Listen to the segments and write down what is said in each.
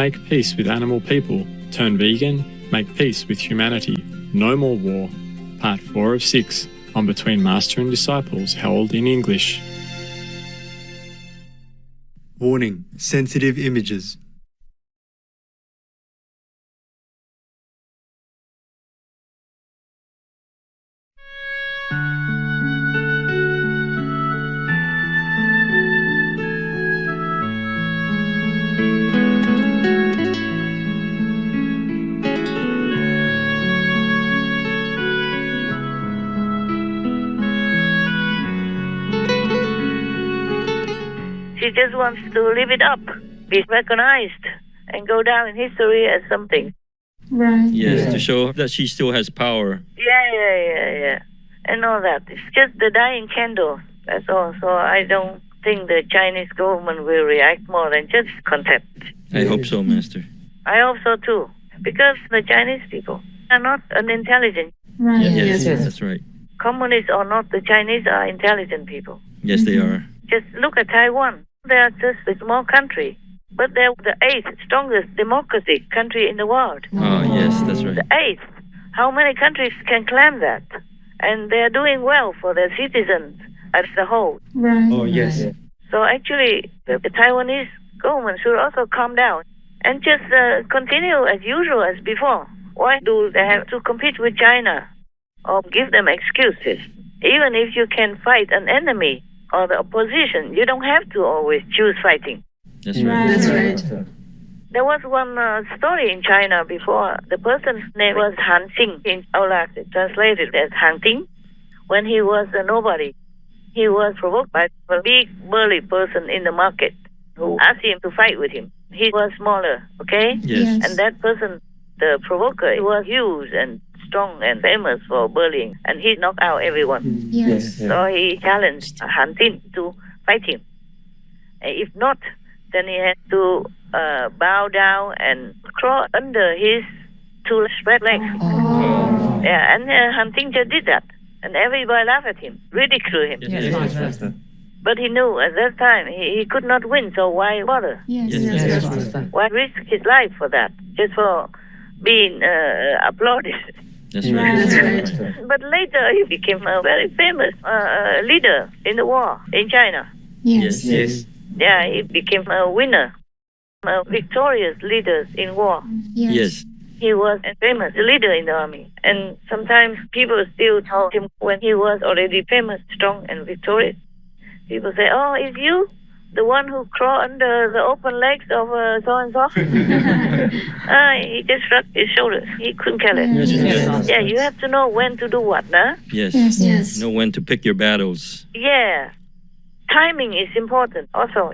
make peace with animal people. Turn vegan, make peace with humanity. No more war. Part 4 of 6 on Between Master and Disciples, held in English. Warning: sensitive images. She just wants to live it up, be recognized, and go down in history as something. Right. Yes, to show that she still has power. Yeah. And all that. It's just the dying candle, that's all. So I don't think the Chinese government will react more than just contempt. I hope so, Master. I hope so too, because the Chinese people are not unintelligent. Right. Yes, that's right. Communists or not, the Chinese are intelligent people. Yes, they are. Just look at Taiwan. They are just a small country, but they're the 8th strongest democracy country in the world. Oh, yes, that's right. The 8th. How many countries can claim that? And they're doing well for their citizens as a whole. Right. Oh, yes. So actually, the Taiwanese government should also calm down and just continue as usual as before. Why do they have to compete with China or give them excuses? Even if you can fight an enemy or the opposition, you don't have to always choose fighting. That's right. That's right. There was one story in China before. The person's name was Han Xing. In our language, translated as Han Ting. When he was a nobody, he was provoked by a big, burly person in the market who asked him to fight with him. He was smaller, okay? Yes. And that person, the provoker, he was huge and strong and famous for bullying. And he knocked out everyone. Yes. So he challenged Han Ting to fight him. If not, then he had to bow down and crawl under his 2 spread legs. Oh. Yeah, and Han Ting just did that. And everybody laughed at him, ridiculed him. Yes. But he knew at that time he could not win, so why bother? Yes. Why risk his life for that? Just for being applauded. That's right. That's right. But later he became a very famous leader in the war in China. Yes. Yeah, he became a winner, a victorious leader in war. Yes. He was a famous leader in the army. And sometimes people still told him when he was already famous, strong and victorious. People say, oh, is you the one who crawled under the open legs of so-and-so? He just shrugged his shoulders. He couldn't care less. Yes. Yeah, you have to know when to do what, nah? Yes. Know when to pick your battles. Yeah. Timing is important also.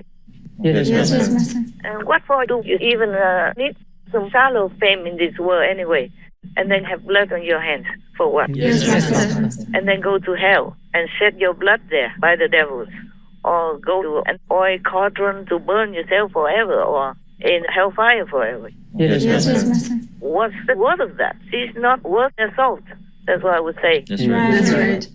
Yes, Master. And what for do you even need some shallow fame in this world anyway? And then have blood on your hands for what? Yes, Master. And then go to hell and shed your blood there by the devils. Or go to an oil cauldron to burn yourself forever, or in hellfire forever. Yes, Master. What's the worth of that? She's not worth the salt. That's what I would say. That's right. That's right.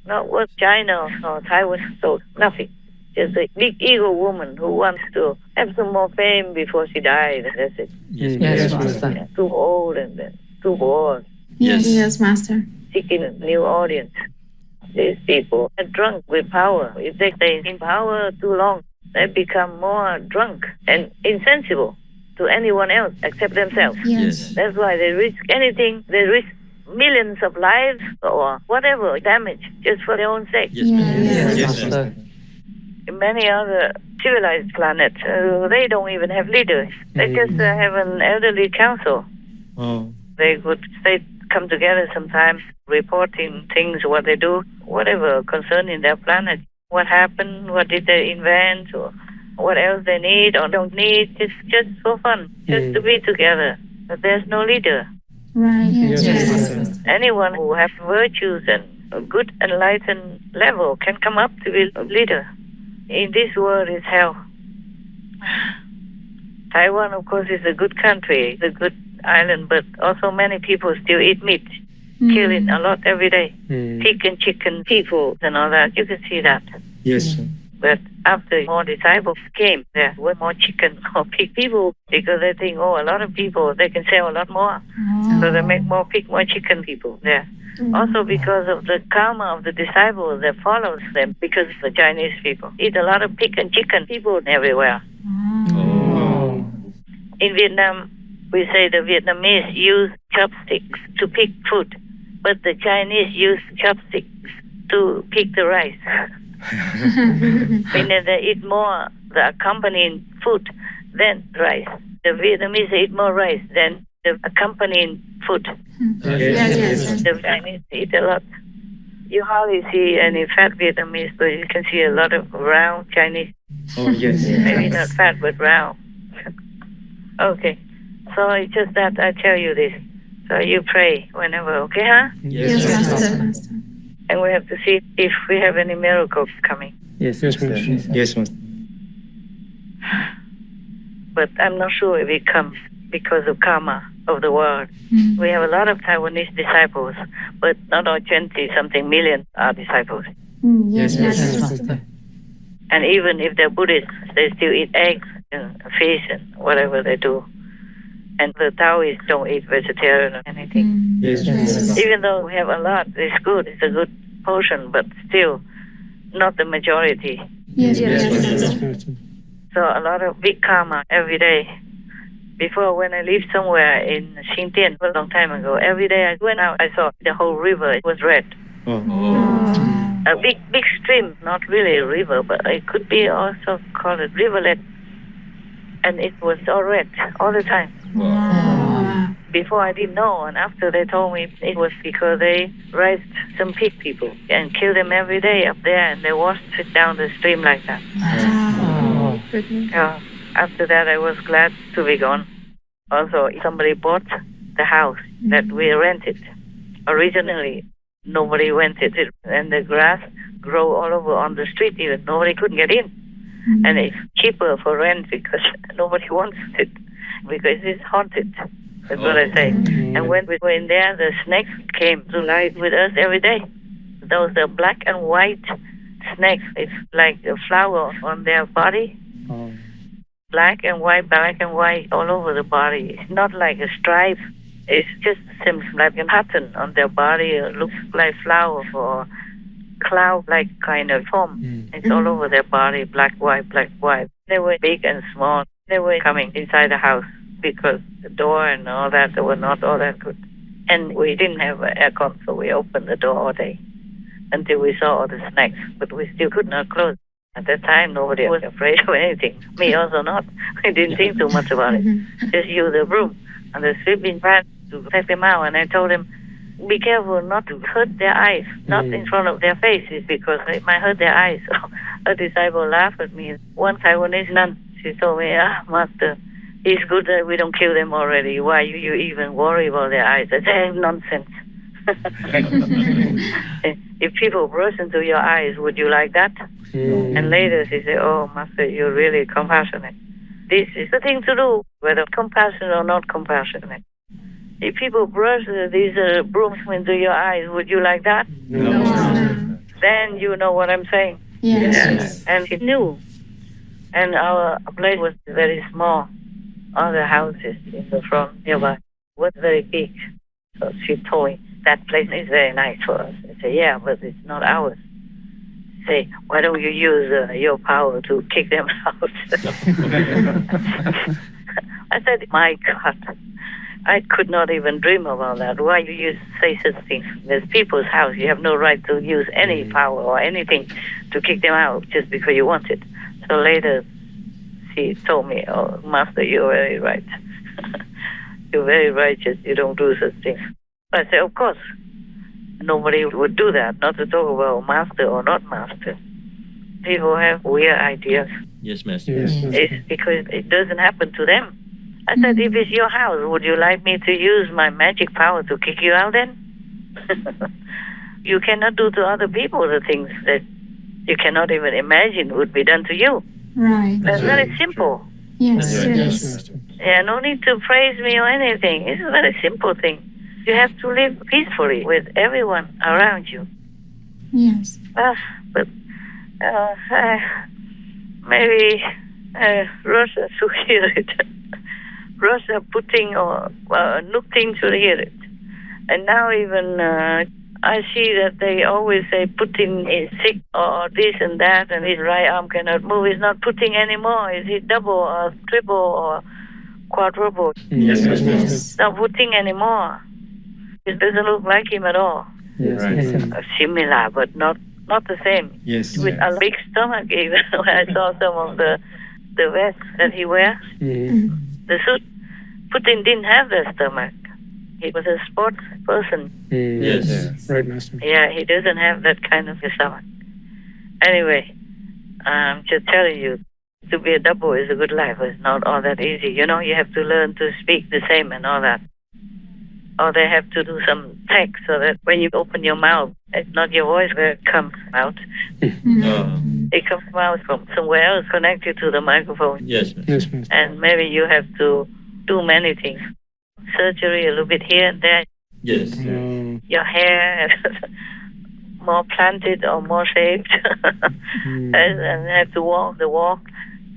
Not worth China or Taiwan, so nothing. Just a big ego woman who wants to have some more fame before she dies. That's it. Yes, Master. Yeah, too old and then too bored, Yes, Master. seeking a new audience. These people are drunk with power. If they stay in power too long, they become more drunk and insensible to anyone else except themselves. Yes. That's why they risk anything. They risk millions of lives or whatever damage just for their own sake. Yes. In many other civilized planets, they don't even have leaders. They just have an elderly council. Oh. They would come together sometimes, reporting things, what they do, whatever concerning their planet. What happened, what did they invent, or what else they need or don't need. It's just for fun, just to be together. But there's no leader. Right. Yes. Anyone who has virtues and a good enlightened level can come up to be a leader. In this world is hell. Taiwan, of course, is a good country, it's a good island, but also many people still eat meat, killing a lot every day. Pig and chicken people and all that, you can see that. Yes. But after more disciples came, there were more chicken or pig people because they think, oh, a lot of people, they can sell a lot more. So they make more pig, more chicken people there. Also because of the karma of the disciples that follows them, because the Chinese people eat a lot of pig and chicken people everywhere. In Vietnam, we say the Vietnamese use chopsticks to pick food, but the Chinese use chopsticks to pick the rice. Meaning they eat more the accompanying food than rice. The Vietnamese eat more rice than the accompanying food. Yes. The Chinese eat a lot. You hardly see any fat Vietnamese, but you can see a lot of round Chinese. Oh, yes. Maybe not fat, but round. Okay. So it's just that I tell you this. So you pray whenever, okay, huh? Yes, Master. And we have to see if we have any miracles coming. Yes, Master. Yes, Master. But I'm not sure if it comes because of karma of the world. We have a lot of Taiwanese disciples, but not all 20-something million are disciples. Yes, Master. And even if they're Buddhists, they still eat eggs and fish and whatever they do. And the Taoists don't eat vegetarian or anything. Yes, Master. Even though we have a lot, it's good, it's a good portion, but still not the majority. Yes, Master. So a lot of big karma every day. Before, when I lived somewhere in Xinjiang a long time ago, every day I went out, I saw the whole river was red. A big stream, not really a river, but it could be also called a rivulet. And it was all red all the time. Before I didn't know, and after they told me it was because they raised some pig people and killed them every day up there, and they washed it down the stream like that. After that, I was glad to be gone. Also, somebody bought the house that we rented. Originally, nobody rented it, and the grass grew all over on the street even. Nobody couldn't get in. And it's cheaper for rent because nobody wants it, because it's haunted. That's what I say. And when we were in there, the snakes came to lie with us every day. Those are black and white snakes. It's like a flower on their body. Black and white all over the body. It's not like a stripe. It just seems like a pattern on their body. It looks like flower or cloud-like kind of form. It's all over their body, black, white. They were big and small. They were coming inside the house because the door and all that, they were not all that good. And we didn't have aircon, so we opened the door all day until we saw all the snakes, but we still could not close. At that time, nobody was afraid of anything. Me also not. I didn't think too much about it. Just use the broom and the sweeping pad to take them out. And I told them, be careful not to hurt their eyes, not in front of their faces, because it might hurt their eyes. So a disciple laughed at me. One Taiwanese nun, she told me, Master, it's good that we don't kill them already. Why you even worry about their eyes? I said, nonsense. If people burst into your eyes, would you like that? And later she said, oh, Master, you're really compassionate. This is the thing to do, whether compassionate or not compassionate. If people brush these brooms into your eyes, would you like that? No. Then you know what I'm saying. Yes. And she knew. And our place was very small. All the houses in the front nearby was very big. So she told me, that place is very nice for us. I said, yeah, but it's not ours. Say, why don't you use your power to kick them out? I said, my God, I could not even dream about that. Why you say such things? There's people's house. You have no right to use any power or anything to kick them out just because you want it. So later, she told me, oh, Master, you're very right. You're very righteous. You don't do such things. I said, of course. Nobody would do that, not to talk about master or not master. People have weird ideas. Yes, Master. It's because it doesn't happen to them. I said, if it's your house, would you like me to use my magic power to kick you out then? You cannot do to other people the things that you cannot even imagine would be done to you. Right. That's very simple. Yes. Yeah, no need to praise me or anything. It's a very simple thing. You have to live peacefully with everyone around you. Yes. But maybe Russia should hear it. Russia Putin or Putin should hear it. And now even I see that they always say Putin is sick or this and that, and his right arm cannot move. It's not Putin anymore. Is it double or triple or quadruple? Yes. It's not Putin anymore. It doesn't look like him at all. Yes. Similar, but not the same. Yes. With a big stomach, even when I saw some of the vest that he wears, the suit. Putin didn't have the stomach. He was a sports person. Yes. Right, Master. Yeah, he doesn't have that kind of stomach. Anyway, I'm just telling you, to be a double is a good life. It's not all that easy. You know, you have to learn to speak the same and all that. Or they have to do some text so that when you open your mouth, it's not your voice where it comes out. It comes out from somewhere else connected to the microphone. Yes. Yes, Master. And maybe you have to do many things. Surgery a little bit here and there. Yes. Your hair more planted or more shaped. And have to walk the walk.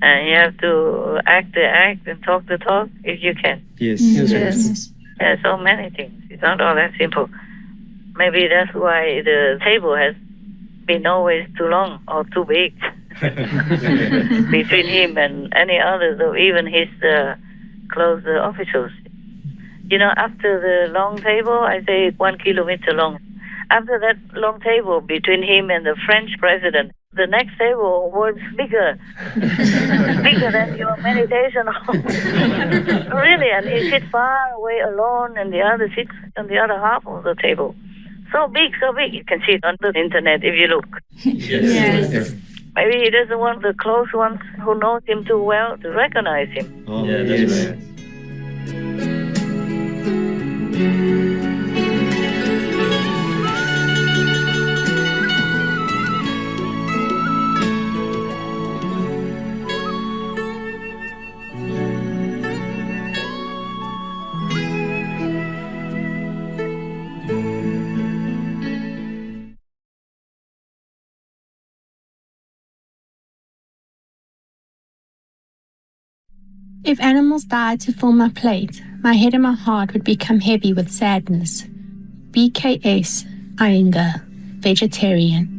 And you have to act the act and talk the talk if you can. Yes. Yes. There are so many things. It's not all that simple. Maybe that's why the table has been always too long or too big between him and any others, or even his close officials. You know, after the long table, I say 1 kilometer long. After that long table between him and the French president, the next table was bigger. Bigger than your meditation hall. Really, and he sits far away alone, and the other sits on the other half of the table. So big. You can see it on the internet if you look. Yes. Maybe he doesn't want the close ones who know him too well to recognize him. Yeah, that's right. If animals died to fill my plate, my head and my heart would become heavy with sadness. BKS, Iyengar, vegetarian.